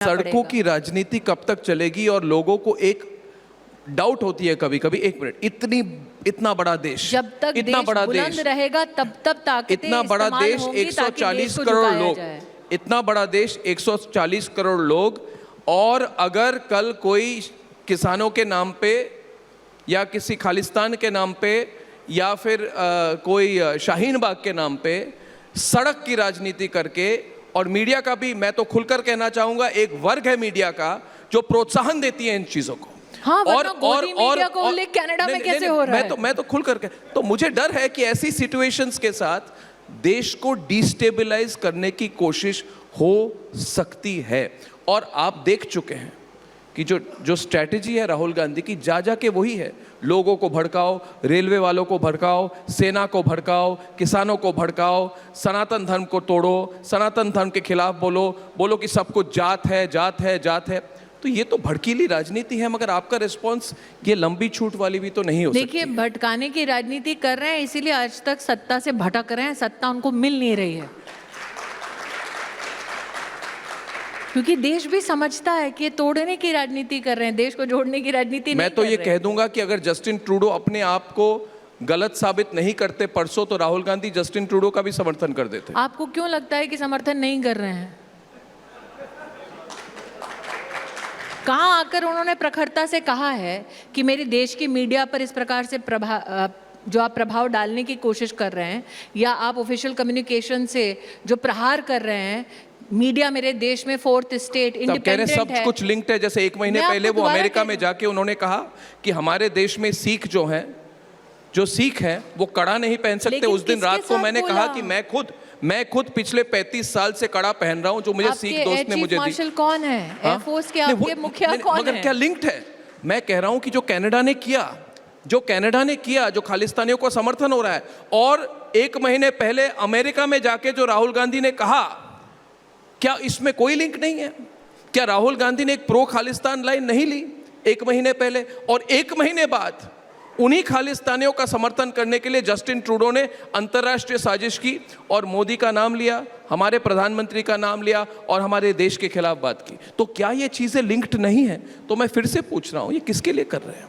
सड़कों की राजनीति कब तक चलेगी? और लोगों को एक डाउट होती है कभी कभी, एक मिनट, इतना बड़ा देश, जब तक इतना देश बड़ा बुलंद देश रहेगा तब तक ताकतें इतना बड़ा इस्तेमाल देश, होंगी ताकि 140 देश को करोड़ झुकाया लोग, जाए। इतना बड़ा देश, 140 करोड़ लोग, और अगर कल कोई किसानों के नाम पे या किसी खालिस्तान के नाम पे या फिर कोई शाहीन बाग के नाम पे सड़क की राजनीति करके, और मीडिया का भी मैं तो खुलकर कहना चाहूंगा, एक वर्ग है मीडिया का जो प्रोत्साहन देती है इन चीजों को। हाँ, और मीडिया को उल्लेख कनाडा में कैसे हो रहा है? मैं तो खुल करके, तो मुझे डर है कि ऐसी सिचुएशंस के साथ देश को डिस्टेबलाइज करने की कोशिश हो सकती है। और आप देख चुके हैं कि जो स्ट्रैटेजी है राहुल गांधी की, जा के वही है, लोगों को भड़काओ, रेलवे वालों को भड़काओ, सेना को भड़काओ, किसानों को भड़काओ, सनातन धर्म को तोड़ो, सनातन धर्म के खिलाफ बोलो कि सब कुछ जात है। तो ये तो भड़कीली राजनीति है, मगर आपका रिस्पॉन्स ये लंबी छूट वाली भी तो नहीं हो सकती। देखिए, भटकाने की राजनीति कर रहे हैं, इसीलिए आज तक सत्ता से भटक रहे हैं, सत्ता उनको मिल नहीं रही है। क्योंकि देश भी समझता है कि ये तोड़ने की राजनीति कर रहे हैं, देश को जोड़ने की राजनीति नहीं कर रहे। मैं तो ये कह दूंगा कि अगर जस्टिन ट्रूडो अपने आप को गलत साबित नहीं करते परसों, तो राहुल गांधी जस्टिन ट्रूडो का भी समर्थन कर देते। आपको क्यों लगता है कि समर्थन नहीं कर रहे हैं? कहाँ आकर उन्होंने प्रखरता से कहा है कि मेरे देश की मीडिया पर इस प्रकार से जो आप प्रभाव डालने की कोशिश कर रहे हैं, या आप ऑफिशियल कम्युनिकेशन से जो प्रहार कर रहे हैं, मीडिया मेरे देश में फोर्थ स्टेट इंडिपेंडेंट है, सब कुछ लिंक्ड है। जैसे एक महीने पहले वो अमेरिका में जाके उन्होंने कहा कि हमारे देश में सिख जो सिख है वो कड़ा नहीं पहन सकते। उस दिन रात को मैंने कहा कि मैं खुद पिछले 35 साल से कड़ा पहन रहा हूं, जो मुझे सिख दोस्त ने मुझे दी। मार्शल कौन है? एयरफोर्स के आपके मुखिया कौन है? मगर क्या लिंक्ड है? मैं कह रहा हूं कि जो कनाडा ने किया, जो खालिस्तानियों को समर्थन हो रहा है, और एक महीने पहले अमेरिका में जाके जो राहुल गांधी ने कहा, क्या इसमें कोई लिंक नहीं है? क्या राहुल गांधी ने एक प्रो खालिस्तान लाइन नहीं ली एक महीने पहले? और एक महीने बाद उन्हीं खालिस्तानियों का समर्थन करने के लिए जस्टिन ट्रूडो ने अंतर्राष्ट्रीय साजिश की और मोदी का नाम लिया, हमारे प्रधानमंत्री का नाम लिया और हमारे देश के खिलाफ बात की। तो क्या ये चीजें लिंक्ड नहीं है? तो मैं फिर से पूछ रहा हूं, ये किसके लिए कर रहे हैं?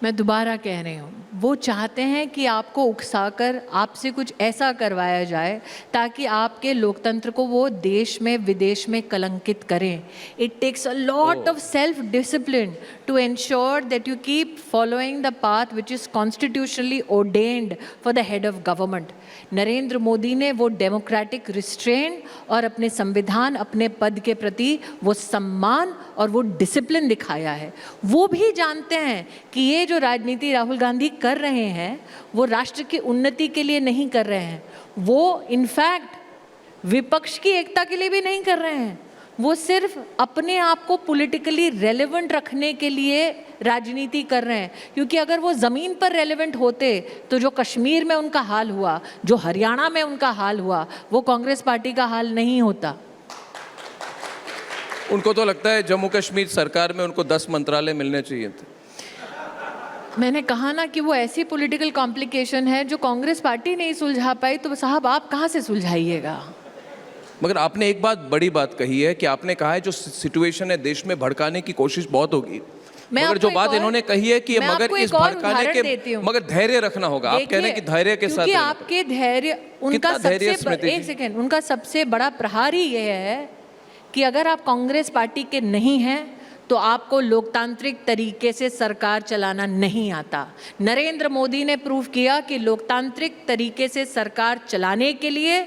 मैं दोबारा कह रही हूँ, वो चाहते हैं कि आपको उकसाकर आपसे कुछ ऐसा करवाया जाए ताकि आपके लोकतंत्र को वो देश में विदेश में कलंकित करें। It takes a lot of self discipline to ensure that you keep following the path which is constitutionally ordained for the head of government. Narendra Modi ने वो डेमोक्रेटिक रिस्ट्रेन और अपने संविधान, अपने पद के प्रति वो सम्मान और वो डिसिप्लिन दिखाया है। वो भी जानते हैं कि ये जो राजनीति राहुल गांधी कर रहे हैं वो राष्ट्र की उन्नति के लिए नहीं कर रहे हैं, वो इनफैक्ट विपक्ष की एकता के लिए भी नहीं कर रहे हैं। वो सिर्फ अपने आप को पॉलिटिकली रेलेवेंट रखने के लिए राजनीति कर रहे हैं। क्योंकि अगर वो ज़मीन पर रेलेवेंट होते तो जो कश्मीर में उनका हाल हुआ, जो हरियाणा में उनका हाल हुआ, वो कांग्रेस पार्टी का हाल नहीं होता। उनको तो लगता है जम्मू कश्मीर सरकार में उनको 10 मंत्रालय मिलने चाहिए थे। मैंने कहा ना कि वो ऐसी पॉलिटिकल कॉम्प्लिकेशन है जो कांग्रेस पार्टी नहीं सुलझा पाई, तो साहब आप कहाँ से सुलझाइएगा? मगर आपने एक बड़ी बात कही है कि आपने कहा है जो सिचुएशन है देश में भड़काने की कोशिश बहुत होगी। मगर जो बात इन्होंने कही है कि मगर इस भड़काने के मगर धैर्य रखना होगा। आप कह रहे हैं कि धैर्य के साथ, आपके धैर्य, उनका सबसे बड़ा प्रहार ही यह है कि अगर आप कांग्रेस पार्टी के नहीं हैं तो आपको लोकतांत्रिक तरीके से सरकार चलाना नहीं आता। नरेंद्र मोदी ने प्रूव किया कि लोकतांत्रिक तरीके से सरकार चलाने के लिए,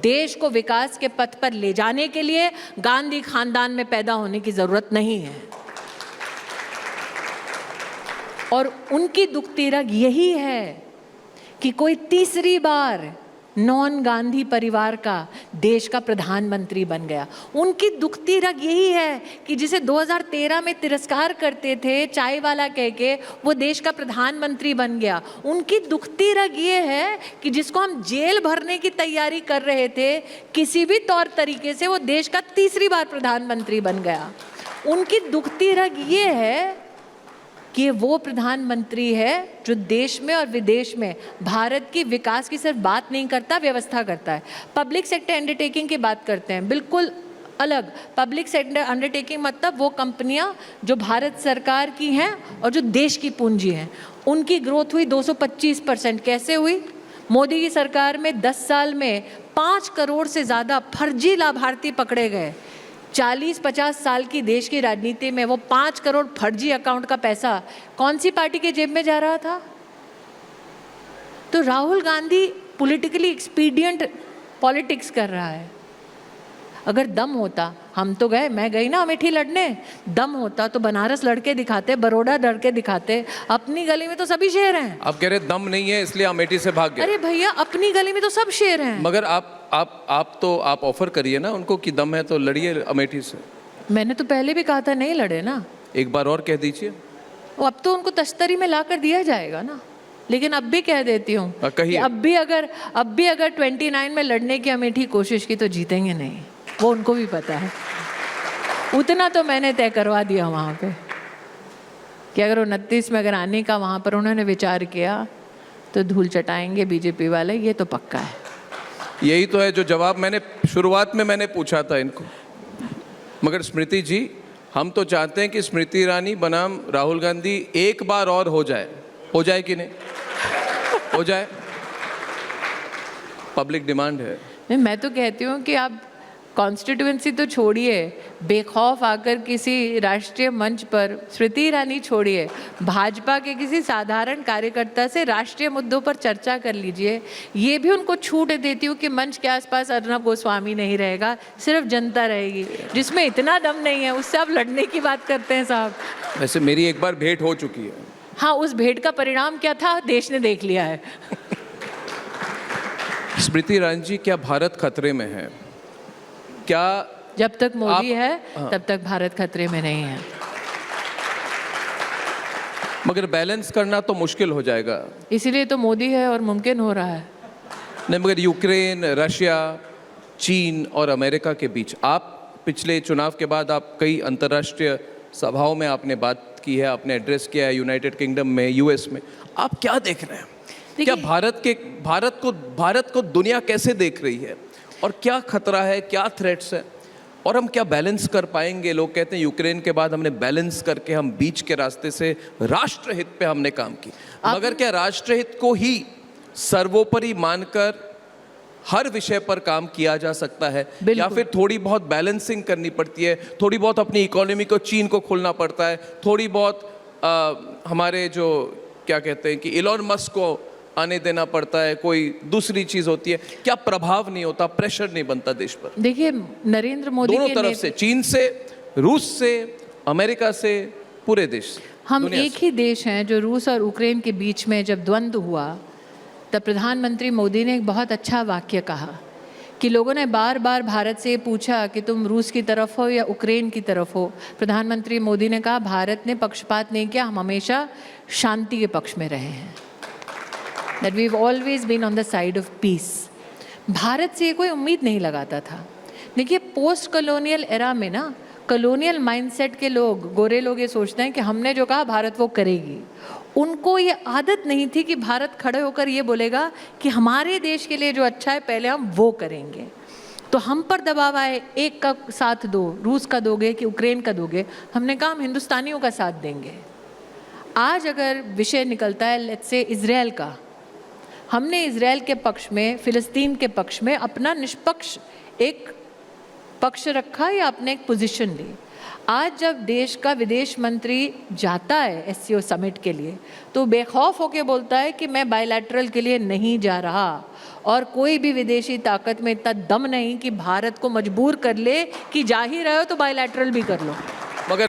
देश को विकास के पथ पर ले जाने के लिए गांधी खानदान में पैदा होने की जरूरत नहीं है। और उनकी दुखती रग यही है कि कोई तीसरी बार नॉन गांधी परिवार का देश का प्रधानमंत्री बन गया। उनकी दुखती रग यही है कि जिसे 2013 में तिरस्कार करते थे चाय वाला कह के, वो देश का प्रधानमंत्री बन गया। उनकी दुखती रग ये है कि जिसको हम जेल भरने की तैयारी कर रहे थे, किसी भी तौर तरीके से वो देश का तीसरी बार प्रधानमंत्री बन गया। उनकी दुखती रग ये है कि वो प्रधानमंत्री है जो देश में और विदेश में भारत की विकास की सिर्फ बात नहीं करता, व्यवस्था करता है। पब्लिक सेक्टर अंडरटेकिंग की बात करते हैं, बिल्कुल अलग। पब्लिक सेक्टर अंडरटेकिंग मतलब वो कंपनियां जो भारत सरकार की हैं और जो देश की पूंजी हैं, उनकी ग्रोथ हुई 225%। कैसे हुई? मोदी की सरकार में 10 साल में 5 करोड़ से ज़्यादा फर्जी लाभार्थी पकड़े गए। 40-50 साल की देश की राजनीति में वो 5 करोड़ फर्जी अकाउंट का पैसा कौन सी पार्टी के जेब में जा रहा था? तो Rahul Gandhi politically expedient politics कर रहा है। अगर दम होता, हम तो गए, मैं गई ना अमेठी लड़ने, दम होता तो बनारस लड़के दिखाते, बड़ौदा लड़के दिखाते। अपनी गली में तो सभी शेर हैं। आप कह रहे दम नहीं है इसलिए अमेठी से भाग गए। अरे भैया, अपनी गली में तो सब शेर हैं। मगर आप ऑफर करिए ना उनको कि दम है तो लड़िए अमेठी से। मैंने तो पहले भी कहा था नहीं लड़े ना। एक बार और कह दीजिए। वो अब तो उनको तश्तरी में ला कर दिया जाएगा ना। लेकिन अब भी कह देती हूँ कि अब भी अगर 29 में लड़ने की अमेठी कोशिश की तो जीतेंगे नहीं, वो उनको भी पता है। उतना तो मैंने तय करवा दिया वहाँ पे कि अगर 29 में अगर आने का वहाँ पर उन्होंने विचार किया तो धूल चटाएंगे बीजेपी वाले, ये तो पक्का है। यही तो है जो जवाब मैंने शुरुआत में मैंने पूछा था इनको। मगर स्मृति जी, हम तो चाहते हैं कि स्मृति ईरानी बनाम राहुल गांधी एक बार और हो जाए कि नहीं हो जाए? पब्लिक डिमांड है। नहीं, मैं तो कहती हूँ कि आप कॉन्स्टिट्यूएंसी तो छोड़िए, बेखौफ आकर किसी राष्ट्रीय मंच पर स्मृति ईरानी छोड़िए, भाजपा के किसी साधारण कार्यकर्ता से राष्ट्रीय मुद्दों पर चर्चा कर लीजिए। ये भी उनको छूट देती हूँ कि मंच के आसपास अर्नब गोस्वामी नहीं रहेगा, सिर्फ जनता रहेगी। जिसमें इतना दम नहीं है उससे आप लड़ने की बात करते हैं साहब। वैसे मेरी एक बार भेंट हो चुकी है। हाँ, उस भेंट का परिणाम क्या था देश ने देख लिया है। स्मृति ईरानी जी, क्या भारत खतरे में है? क्या जब तक मोदी है तब तक भारत खतरे में नहीं है। मगर बैलेंस करना तो मुश्किल हो जाएगा। इसीलिए तो मोदी है और मुमकिन हो रहा है। नहीं, मगर यूक्रेन, रशिया, चीन और अमेरिका के बीच आप पिछले चुनाव के बाद आप कई अंतर्राष्ट्रीय सभाओं में आपने बात की है, आपने एड्रेस किया है, यूनाइटेड किंगडम में, यूएस में। आप क्या देख रहे हैं? क्या भारत को दुनिया कैसे देख रही है और क्या खतरा है, क्या थ्रेट्स है, और हम क्या बैलेंस कर पाएंगे? लोग कहते हैं यूक्रेन के बाद हमने बैलेंस करके हम बीच के रास्ते से राष्ट्रहित पे हमने काम की। मगर क्या राष्ट्रहित को ही सर्वोपरि मानकर हर विषय पर काम किया जा सकता है, या फिर थोड़ी बहुत बैलेंसिंग करनी पड़ती है? थोड़ी बहुत अपनी इकोनॉमी को चीन को खोलना पड़ता है, थोड़ी बहुत हमारे जो क्या कहते हैं कि इलॉन मस्क को आने देना पड़ता है, कोई दूसरी चीज होती है। क्या प्रभाव नहीं होता, प्रेशर नहीं बनता देश पर? देखिए, नरेंद्र मोदी दोनों तरफ से, चीन से, रूस से, अमेरिका से, पूरे देश। हम एक ही देश हैं। जो रूस और यूक्रेन के बीच में जब द्वंद्व हुआ तब प्रधानमंत्री मोदी ने एक बहुत अच्छा वाक्य कहा कि लोगों ने बार बार भारत से पूछा कि तुम रूस की तरफ हो या यूक्रेन की तरफ हो। प्रधानमंत्री मोदी ने कहा भारत ने पक्षपात नहीं किया, हम हमेशा शांति के पक्ष में रहे हैं। That we've always been on the side of peace. Bharat से कोई उम्मीद नहीं लगाता था। देखिए, पोस्ट कॉलोनियल एरा में ना, कॉलोनियल माइंडसेट के लोग, गोरे लोग ये सोचते हैं कि हमने जो कहा भारत वो करेगी। उनको ये आदत नहीं थी कि भारत खड़े होकर ये बोलेगा कि हमारे देश के लिए जो अच्छा है पहले हम वो करेंगे। तो हम पर दबाव आए, एक का साथ दो, रूस का दोगे कि यूक्रेन का दोगे? हमने कहा हम हिंदुस्तानियों का साथ देंगे। आज अगर विषय निकलता है लेट्स से इजराइल का, हमने इजराइल के पक्ष में, फिलिस्तीन के पक्ष में अपना निष्पक्ष एक पक्ष रखा या अपने एक पोजीशन ली। आज जब देश का विदेश मंत्री जाता है एससीओ समिट के लिए तो बेखौफ होकर बोलता है कि मैं बायलैटरल के लिए नहीं जा रहा, और कोई भी विदेशी ताकत में इतना दम नहीं कि भारत को मजबूर कर ले कि जा ही रहे हो तो बायलैटरल भी कर लो।